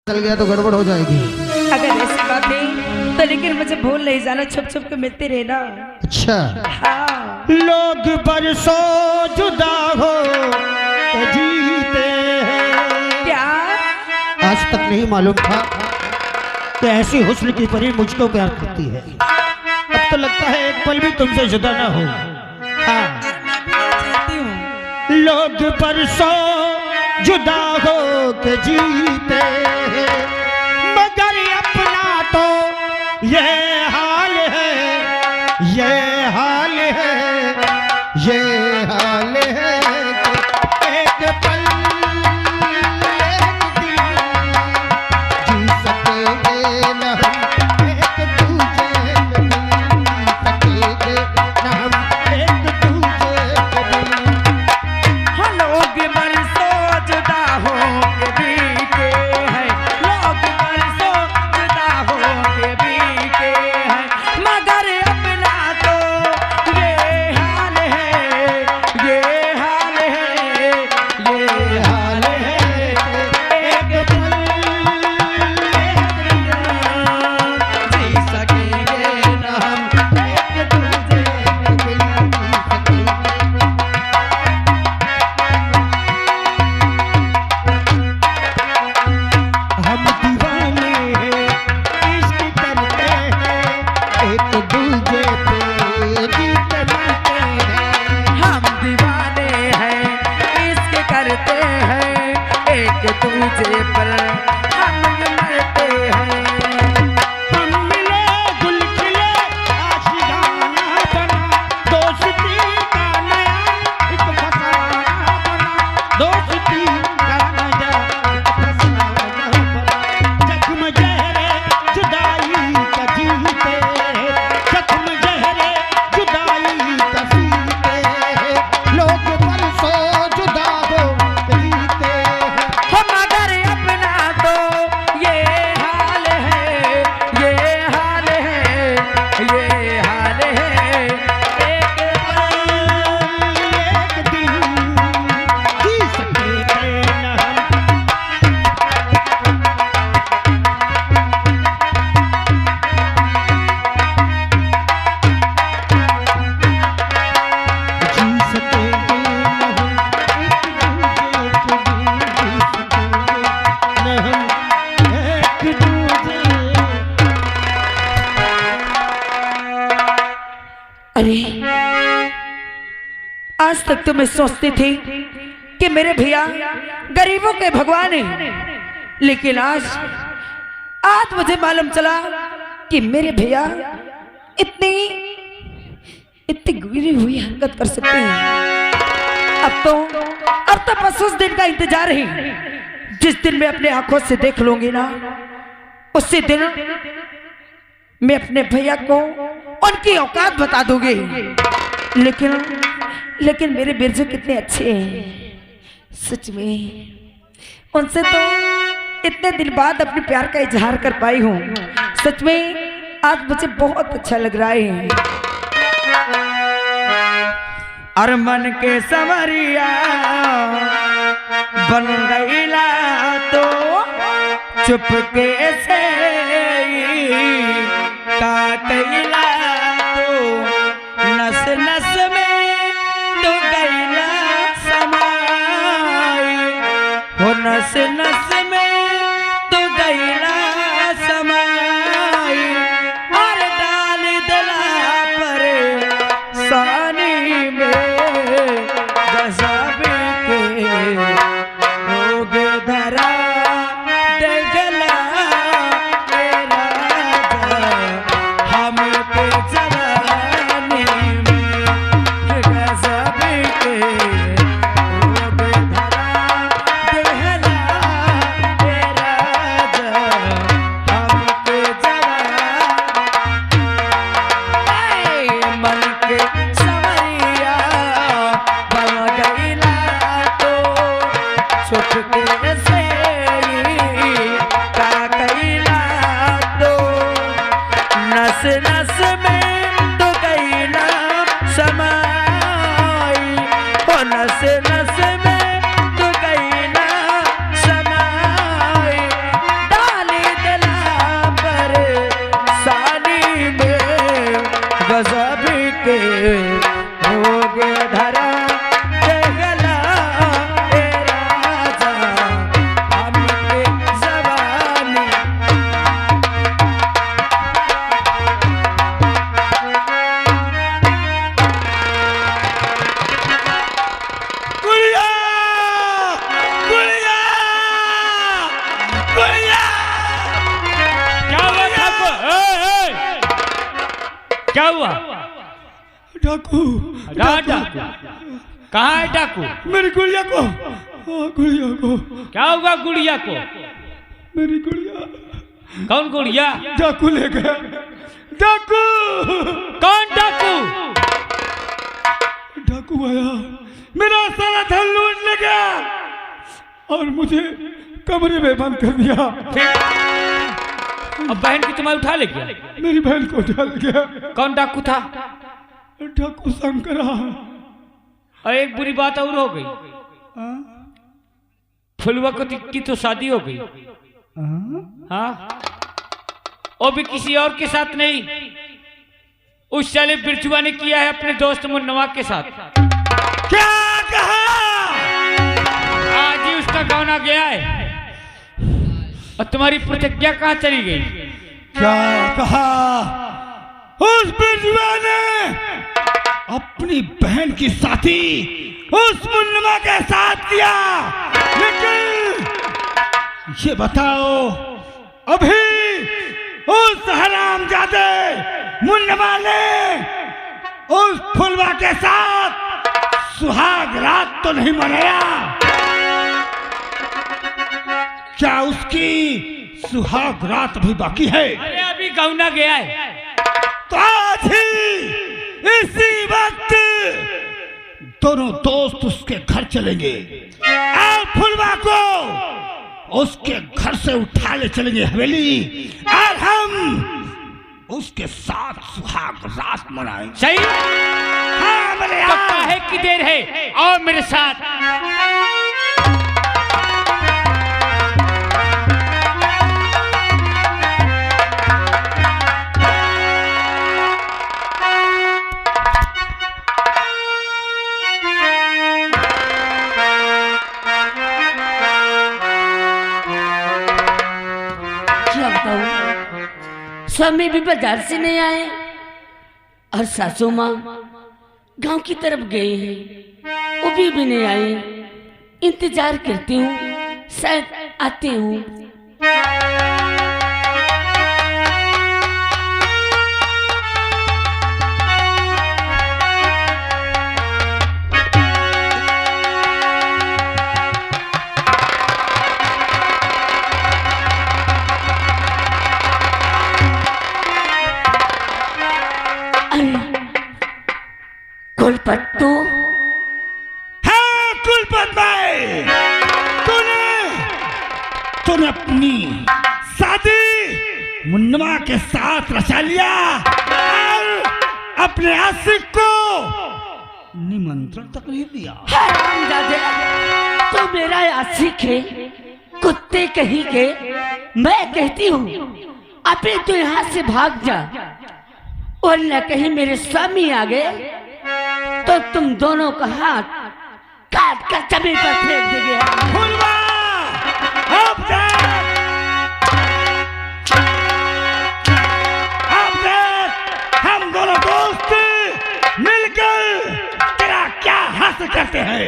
चल गया तो गड़बड़ हो जाएगी। अगर ऐसी बात है तो लेकिन मुझे भूल नहीं जाना, छुप छुप के मिलते रहना। अच्छा हाँ। लोग बरसों जुदा हो तो जीते हैं। क्या आज तक नहीं मालूम था कि ऐसी हुस्न की परी मुझको प्यार करती है। अब तो लगता है एक पल भी तुमसे जुदा ना हो। हाँ। चाहती हूँ। लोग बरसों जुदा हो के जीते हैं, मगर अपना तो ये हाल है, ये हाल है, ये हाल है कि एक पल एक दिन जी सकेंगे न हम एक दूजे के बिन, सकेंगे न हम एक दूजे के बिन। हाँ, लोग बरसों जुदा हो के बीते हैं, लोग बरसों जुदा हो के बीते हैं, मगर अपना तो ये हाल है, ये हाल है, ये हाल है। एक पल एक दिन जी सकेंगे न हम एक दूजे के बिन, हम दीवाने हैं, इश्क करते हैं, एक दूजे पे जीते मरते हैं। हम दीवाने हैं, इश्क करते हैं, एक दूजे पर हम मरते हैं। हम मिले गुल खिले, आशिकाना बना, दोस्ती का नया एक फसाना बना, दोस्ती का नया एक फसाना बना। जख्म जहरे जुदाई का जीते, जख्म जहरे जुदाई का सीते, लोग बरसों जुदा हो के जीते हैं। हम मगर अपना तो ये हाल है, ये हाल है, ये हाल है। एक एक दिन जी सकेंगे न हम जी सकेंगे न हम एक दूजे के बिन, जी सकेंगे न हम एक दूजे। अरे आज तक तो मैं सोचती थी कि मेरे भैया गरीबों के भगवान हैं, लेकिन आज आज मुझे मालूम चला कि मेरे भैया इतनी इतनी गिरी हुई हरकत कर सकते हैं। अब तो बस उस दिन का इंतजार है जिस दिन मैं अपने आंखों से देख लूंगी ना, उसी दिन मैं अपने भैया को उनकी औकात बता दूंगी। लेकिन मेरे बिरजू कितने अच्छे हैं, सच में उनसे तो इतने दिन बाद अपने प्यार का इजहार कर पाई हूँ। सच में आज मुझे बहुत अच्छा लग रहा है। और मन के संवरिया बन गईला तो चुपके से काटैला तो नस नस में तो गईला समाई हो, नस नस में तो गईला समाई। और डाल दिला पर सानी में गजब के रोग धरा देखला मेरा हम पे क्या हुआ? डाकू डाकू कहाँ है डाकू? मेरी गुड़िया को, गुड़िया को। क्या हुआ गुड़िया को? मेरी गुड़िया। कौन गुड़िया? डाकू ले गया। डाकू। कौन डाकू? डाकू आया, मेरा सारा धन लूट ले गया और मुझे कमरे में बंद कर दिया। अब बहन की तुम्हें उठा ले गया? मेरी बहन को उठा ले गया। कौन डाकू था? डाकू शंकरा। और एक बुरी बात और हो गई, फुलवा की तो शादी हो गई। हाँ, वो भी किसी और के साथ नहीं, उस साले बिरजुआ ने किया है अपने दोस्त मुन्नवा के साथ। क्या कहा? आज ही उसका गौना गया है। और तुम्हारी प्रतिज्ञा कहाँ चली गई? क्या कहा? उस बिरजुआ ने अपनी बहन की साथी उस मुन्नवा के साथ किया, लेकिन ये बताओ अभी उस हरामजादे मुन्नवा ने उस फुलवा के साथ सुहाग रात तो नहीं मनाया? क्या उसकी सुहाग रात भी बाकी है? अरे अभी गौना गया है। तो आज ही इसी वक्त दोनों दोस्त उसके घर चलेंगे और फुलवा को उसके घर से उठा ले चलेंगे हवेली, और हम उसके साथ सुहाग रात मनाएंगे। सही? हाँ मेरे तो काहे की देर है, और मेरे साथ। स्वामी भी बाजार से नहीं आए और सासू माँ गांव की तरफ गए हैं, वो भी नहीं आए। इंतजार करती हूँ, शायद आते हूँ। कुलपत्तू। हाँ कुलपत भाई, तूने अपनी शादी मुन्नवा के साथ रचा लिया और अपने आशिक को निमंत्रण तक नहीं दिया। हरामजादे, तो मेरा आशिक है, कुत्ते कहीं के। मैं कहती हूँ अभी तो यहाँ से भाग जा, और न कहीं मेरे स्वामी आ गए तो तुम दोनों का हाथ काट कर जमीन पर फेंक देंगे। फुलवा, अब देख, हम दोनों दोस्त मिलकर तेरा क्या हासिल करते हैं।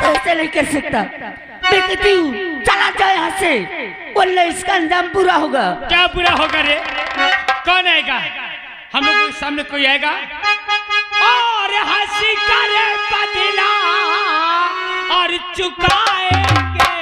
ऐसे नहीं कर सकता, मैं कहती हूँ चला जाए यहाँ से, वरना इसका अंजाम बुरा होगा। क्या बुरा होगा रे? कौन आएगा? हम लोग के सामने कोई आएगा और हंसी करे बदला और चुकाएंगे।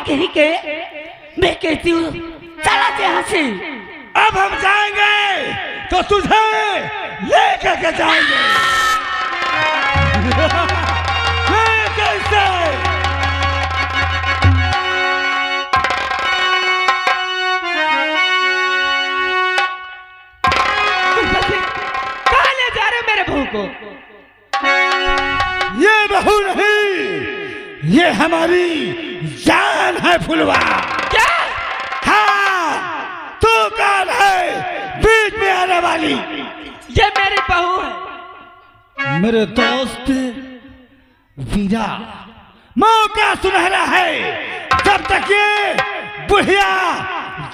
कहीं के, मैं कहती हूँ चला यहाँ से। अब हम जाएंगे तो तुझे लेकर के जाएंगे। कैसे? कहाँ ले जा रहे हो मेरे बहू को? ये बहू नहीं, ये हमारी जान है फुलवा। क्या? हाँ, तू कौन है बीच में आने वाली? ये मेरी बहू है। मेरे दोस्त वीरा, मौका सुनहरा है। जब तक ये बुढ़िया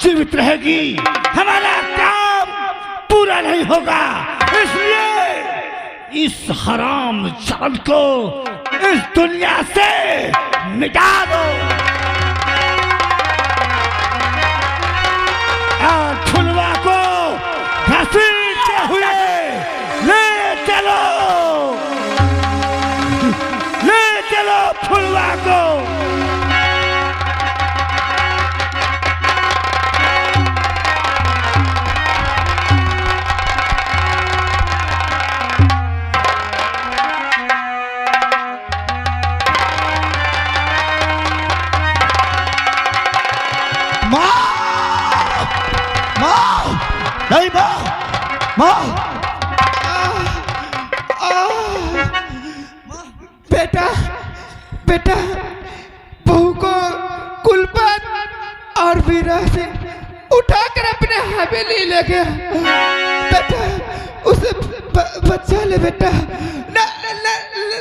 जीवित रहेगी हमारा काम पूरा नहीं होगा। इसलिए इस हराम जान को इस दुनिया से मिटा दो। और फुलवा को घसीटते हुए ले चलो, ले चलो फुलवा को। नहीं माँ, बेटा बेटा, बहू को कुलपत और वीरा से उठाकर अपने हवेली ले गया। बेटा उसे बचा ले बेटा। ना ना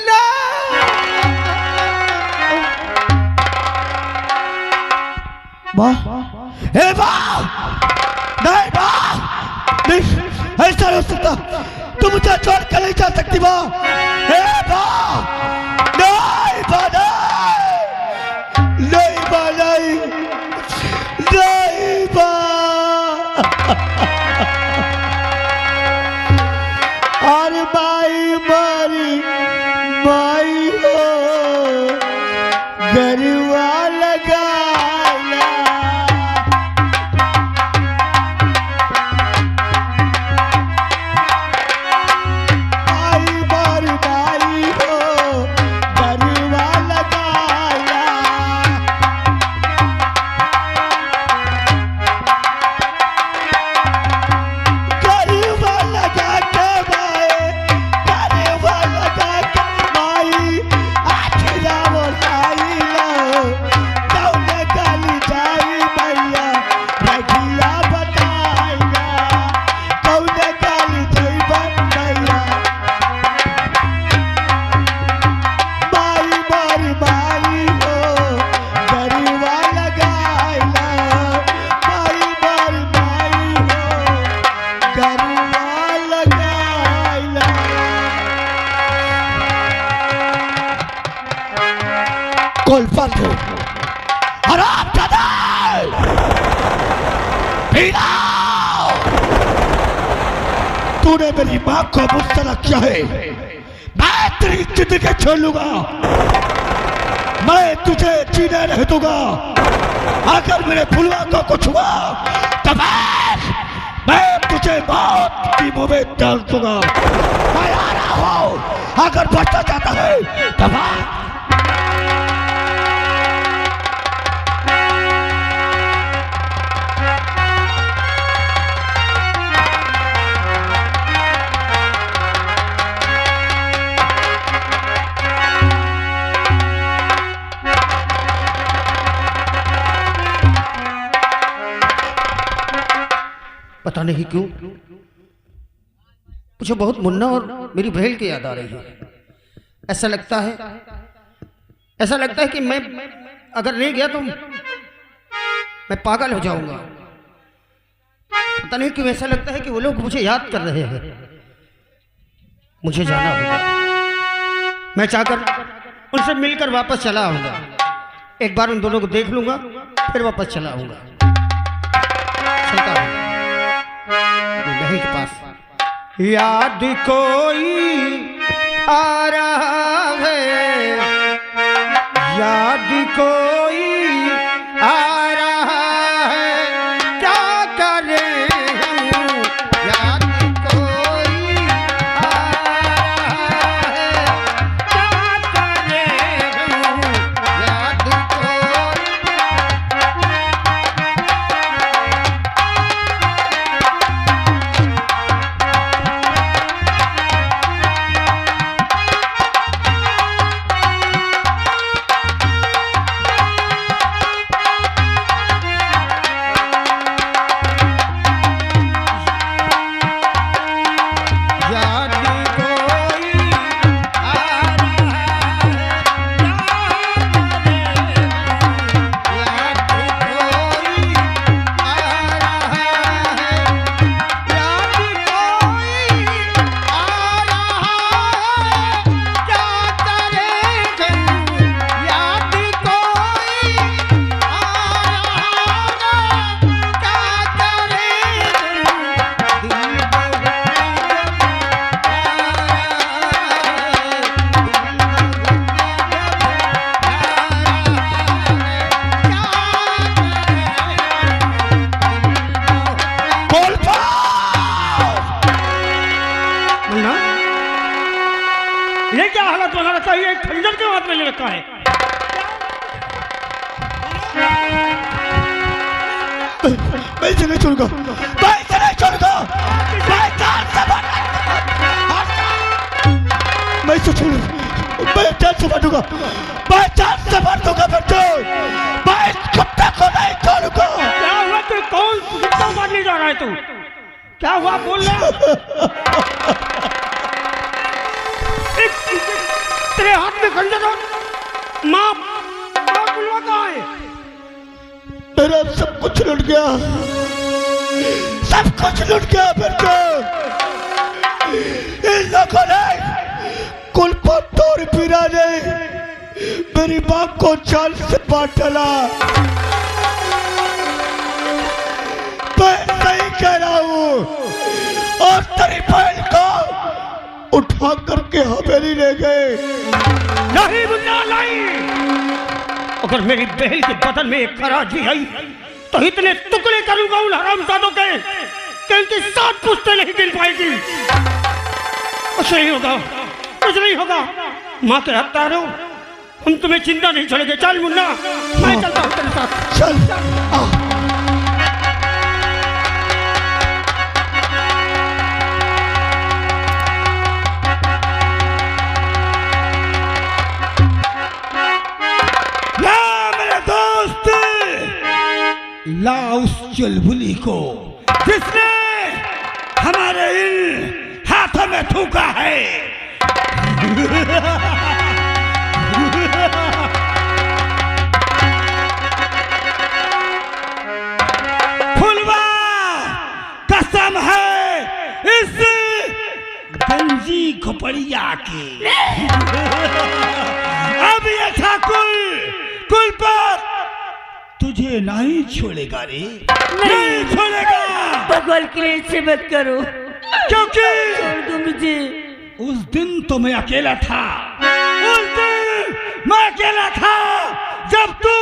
ना, माँ, हे माँ, नहीं माँ, नहीं, ऐसा नहीं हो सकता। तुम मुझे छोड़ कर नहीं जा सकती माँ। हे माँ, नहीं माँ, नहीं माँ, नहीं, नहीं माँ। अरे माई मारी, माई हो गरुआ लगा। तूने मेरी माँ को मुझसे किया है, मैं तेरी जिंदगी छोड़ लूंगा, मैं तुझे जीने नहीं दूंगा। अगर मेरे फुलवा को कुछ हुआ तो मैं तुझे मौत की मुंह में डाल दूंगा। मैं आ रहा हूँ, अगर बचना चाहता है तो पता नहीं क्यों मुझे बहुत मुन्ना और मेरी बहन की याद आ रही है। ऐसा लगता है कि मैं अगर नहीं गया तो मैं पागल हो जाऊंगा। पता नहीं क्यों ऐसा लगता है कि वो लोग मुझे याद कर रहे हैं। मुझे जाना होगा, मैं चाहकर उनसे मिलकर वापस चला आऊंगा। एक बार उन दोनों को देख लूंगा, फिर वापस चला आऊंगा। चलता हूँ बहन के पास। याद कोई आ रहा है, याद कोई का ये खंजर के हाथ में ले रखा है। मैं इसे नहीं छोड़ूंगा, मैं इसे नहीं छोड़ूंगा, मैं जान से मैं इसे छोड़ूंगा, मैं जान से मारूंगा, मैं जान से मार दूंगा बेटे, मैं इस कुत्ते को नहीं छोड़ूंगा। क्या हुआ? तू कौन कितना मारने जा रहा है? तू क्या हुआ? बोल रहा तेरे हाथ में खंजर हो। माँ बुलवा कहाँ है? मेरा सब कुछ लुट गया, सब कुछ लुट गया बेटे। इन लोगों ने कुल पर तोड़ पीरा ने मेरी माँ को जाल से बांट डाला। मैं सही कह रहा हूँ, और तेरी बहन को उठा करके हवेली ले गए। नहीं मुन्ना नहीं। अगर मेरी बहन के बदन में एक खराज भी आई तो इतने टुकड़े करूंगा उन हरामजादों के कि इनकी 7 पुश्तें नहीं गिन पाएगी। कुछ नहीं होगा, कुछ नहीं होगा। माँ के हत्यार हो, हम तुम्हें चिंता नहीं छोड़ेंगे। चल मुन्ना, मैं चलता हूँ तेरे साथ। चल ला उस चुलबुली को जिसने हमारे इन हाथों में थूका है। फुलवा कसम है इस गंजी खोपड़िया की। अब ये ठाकुर कुलपत तुझे नहीं छोड़ेगा रे, नहीं छोड़ेगा। भगवान के लिए ऐसे मत करो, क्योंकि छोड़ दो मुझे। उस दिन तो मैं अकेला था, उस दिन मैं अकेला था जब तू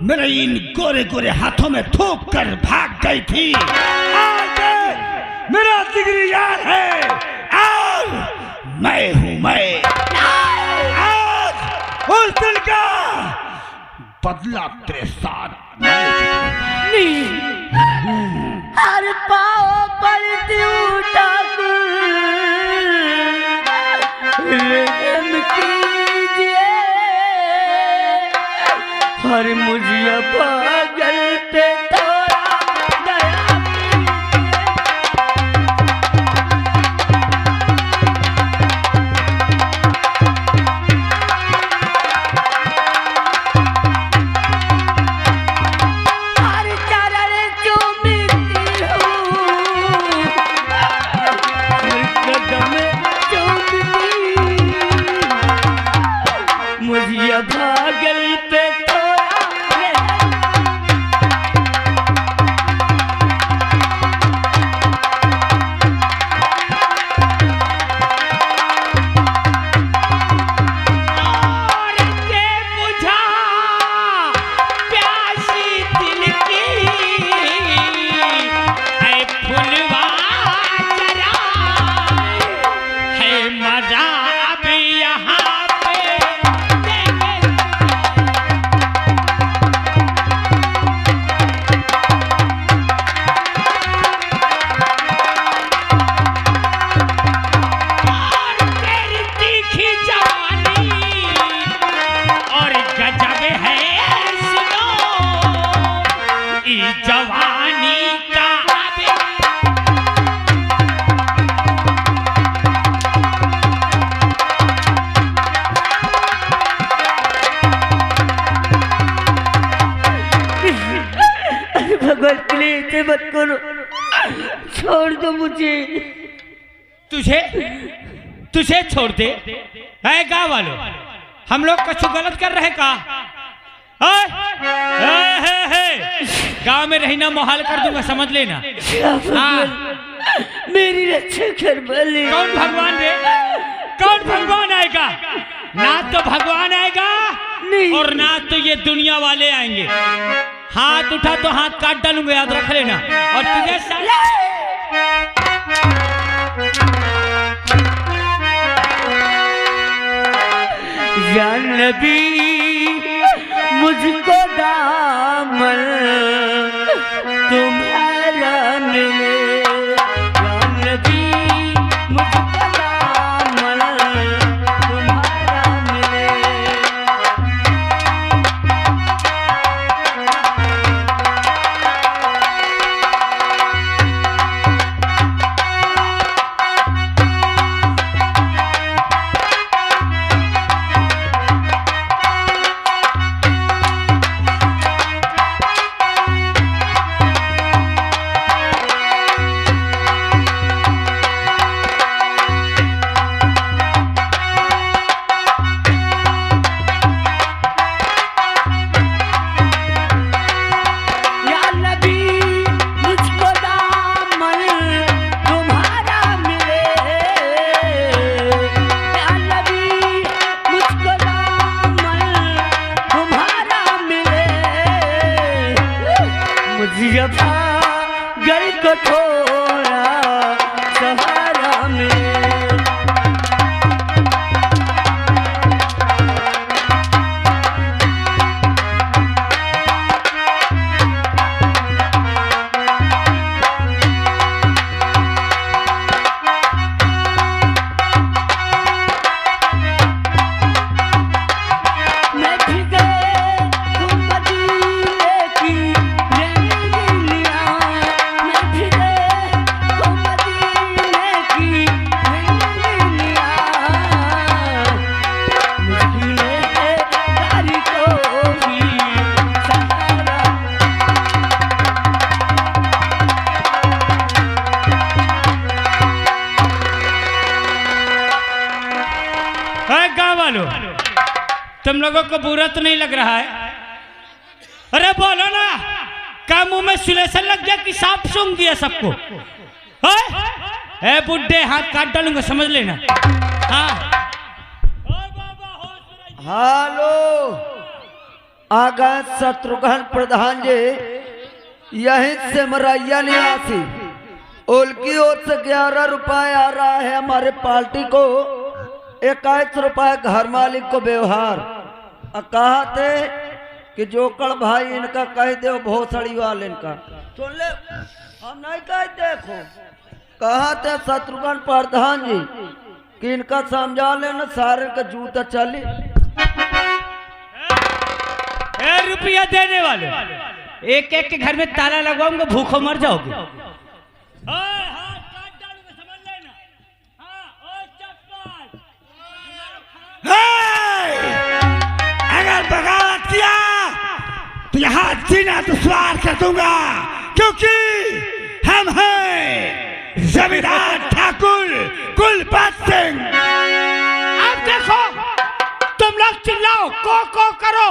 मेरे इन गोरे गोरे हाथों में थूक कर भाग गई थी। आज मेरा जिगरी यार है और मैं हूँ मैं। आज उस दिन का बदला तेरे साथ नहीं। हर पाओ पलती ठाकुर, रहम कीजिए। हर मुझे पागल पे थोड़ा दया भागल पे मत करो, छोड़ दो मुझे। तुझे छोड़ दे? है गाँव वालों, हम लोग कुछ गलत कर रहे का? गांव में रहना मुहाल कर दूंगा, समझ लेना। मेरी रक्षा कर भले। कौन भगवान रे? कौन भगवान आएगा? ना तो भगवान आएगा नहीं, और ना तो ये दुनिया वाले आएंगे। हाथ उठा तो हाथ काट डालूंगा, याद रख लेना। और तुझे या नबी मुझको दामन तुम्हारा मिले, या नबी मुझको दामन तुम्हारा मिले। गल को थोड़ा सहारा मिले। तुम लोगों को बुरा तो नहीं लग रहा है? अरे बोलो ना, क्या मुंह में सुलेसन लग गया कि सांप सूंघ दिया सबको? ए बुड्ढे, हाथ काट डालूंगा, समझ लेना। हाँ हेलो, आगा शत्रुघ्न प्रधान जी, यहीं से मरैया निवासी उनकी ओर से 11 रुपए आ रहा है हमारे पार्टी को, 21 रुपए घर मालिक को व्यवहार। कहा थे कि जोकड़ भाई इनका कह दो, भोसड़ी वाले इनका सुन ले, हम नहीं कह देखो। कहा थे शत्रुघ्न प्रधान जी कि इनका समझा लेना, सारे का जूता चले। रुपया देने वाले एक एक के घर में ताला लगवाऊंगा, भूखों मर जाओगे। अगर बगावत किया तो यहाँ जीना दुश्वार कर दूंगा, क्योंकि हम हैं जमींदार ठाकुर कुलपत सिंह। अब देखो, तुम लोग चिल्लाओ, को करो,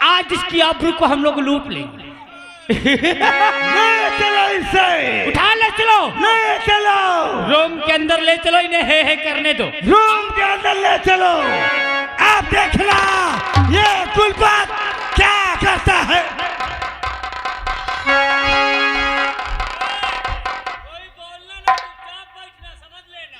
आज इसकी आबरू को हम लोग लूट लेंगे। ले चलो इसे, उठा ले चलो, ले चलो, रूम के अंदर ले चलो, इन्हें हे करने दो। रूम के अंदर ले चलो। आप देखना ये कुलपत क्या करता है। कोई बोलना ना, चुपचाप बैठना, समझ लेना।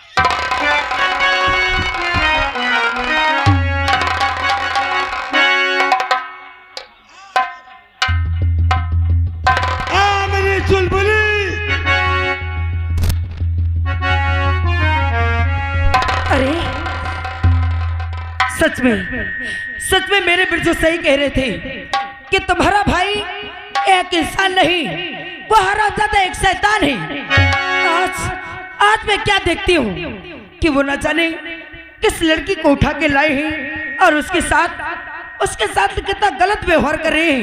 मेरी चुलबुली, अरे सच में मेरे बिरजू सही कह रहे थे कि तुम्हारा भाई एक इंसान नहीं, वो हरामजादा एक शैतान है। आज मैं क्या देखती हूँ कि वो न जाने किस लड़की को उठा के लाए हैं और उसके साथ कितना गलत व्यवहार कर रहे हैं।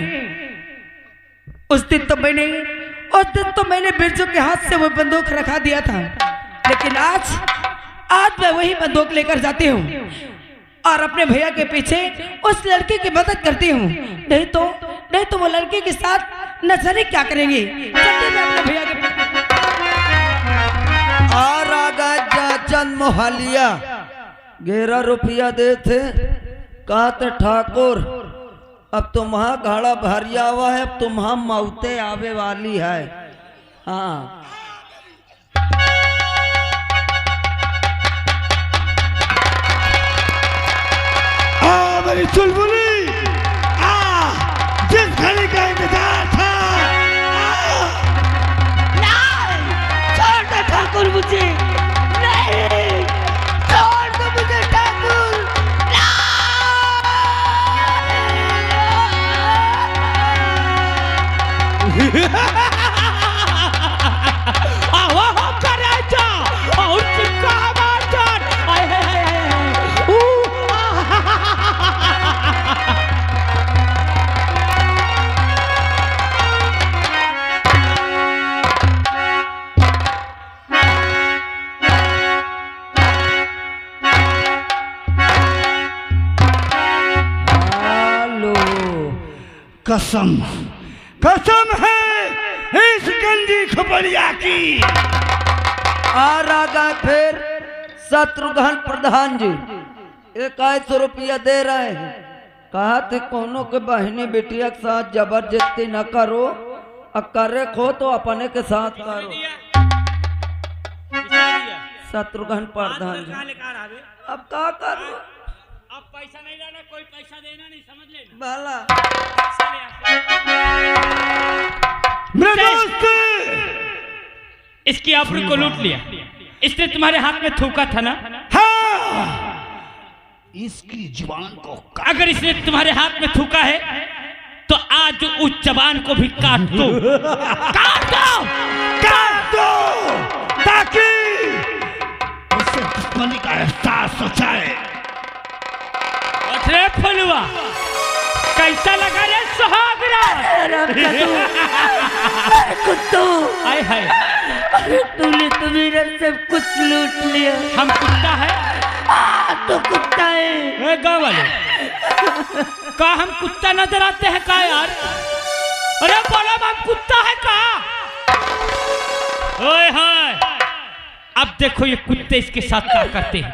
उस दिन तो मैंने बिरजू के हाथ से वो बंदूक रखा दिया था, लेकिन आज मैं वही बंदूक लेकर जाती हूँ और अपने भैया के पीछे उस लड़की की मदद करती हूँ। नहीं तो वो लड़की के साथ न जाने क्या करेंगे। चलते मैं अपने भैया के और आगा चंद मोहलिया 11 रुपया दे थे। कहा थे ठाकुर, अब तुम्हारा घड़ा भरिया हुआ है, अब तुम्हारा मौतें आवे वाली है। हाँ हमारी चुलबुली जिस घड़ी का इंतजार था छोड़ दो ठाकुर मुझे, नहीं छोड़ दो मुझे ठाकुर। कसम कसम है इस गंदी खोपड़िया की। आ गए फिर शत्रुघ्न प्रधान जी 2100 रुपया दे रहे हैं। कहा थे कोनो के बहनी बेटिया के साथ जबरदस्ती न करो, और करे खो तो अपने के साथ करो। शत्रुघ्न प्रधान जी अब क्या करो, अब पैसा नहीं देना, कोई पैसा देना नहीं, समझ लेना भला मेरे दोस्त इसकी आफरी को लूट लिया, इसने तुम्हारे हाथ में थूका था ना। हाँ इसकी जुबान को अगर इसने तुम्हारे हाथ में थूका है तो आज उस जबान को भी काट दो, काट दो ताकि उसे दुश्मनी का एहसास हो जाए। अरे फलुआ कैसा लगा रे सुहागरा? कुत्तू, हाय हाय अरे तूने तो मेरा सब कुछ लूट लिया। हम कुत्ता है? तो कुत्ता है। ए गाँव वाले का हम कुत्ता नजर आते हैं का यार? अरे बोलो हम कुत्ता है का? ओए हाय अब देखो ये कुत्ते इसके साथ क्या करते हैं।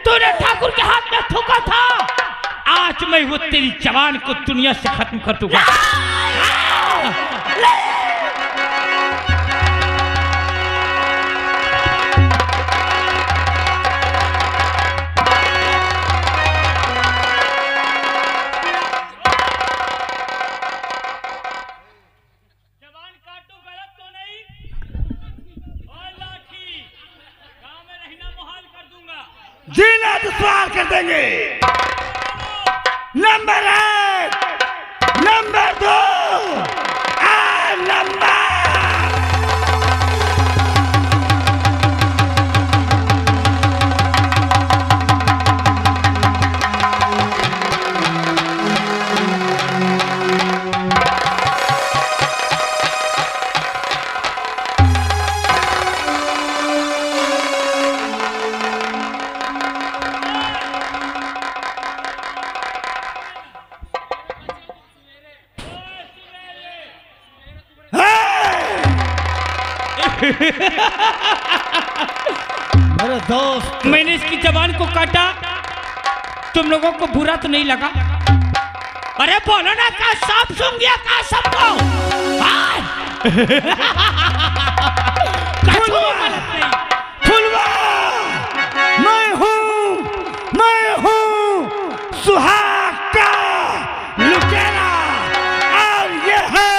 तूने ठाकुर के हाथ में थूका था, आज मैं वो तेरी जवान को दुनिया से खत्म कर दूंगा। जवान काटो गलत तो नहीं, और लाठी गांव में रहना मुहाल कर दूंगा। जीना दुश्वार कर देंगे। नंबर 1 नंबर 2 नंबर मेरे दोस्त मैंने इसकी जबान को काटा, तुम लोगों को बुरा तो नहीं लगा? अरे बोलो ना, का सांप सूंघ गया का सबको? फुलवा मैं हूँ सुहाग का लुटेरा, और ये है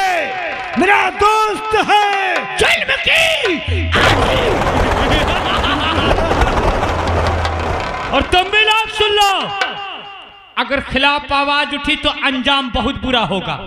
मेरा दोस्त है जुल्म की। और तुम भी लोग सुन लो, अगर खिलाफ आवाज उठी तो अंजाम बहुत बुरा होगा।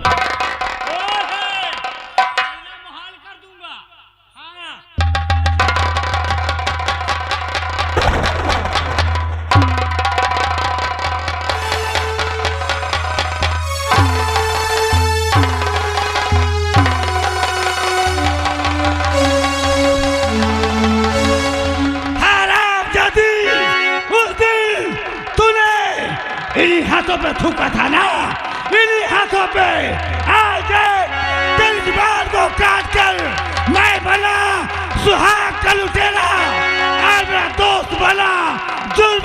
इन्हीं हाथों पे थूका था ना, इन्हीं हाथों पे आज तेरी जुबान को काट कर मैं बना सुहाग का लुटेरा, और मेरा दोस्त बना जुल्म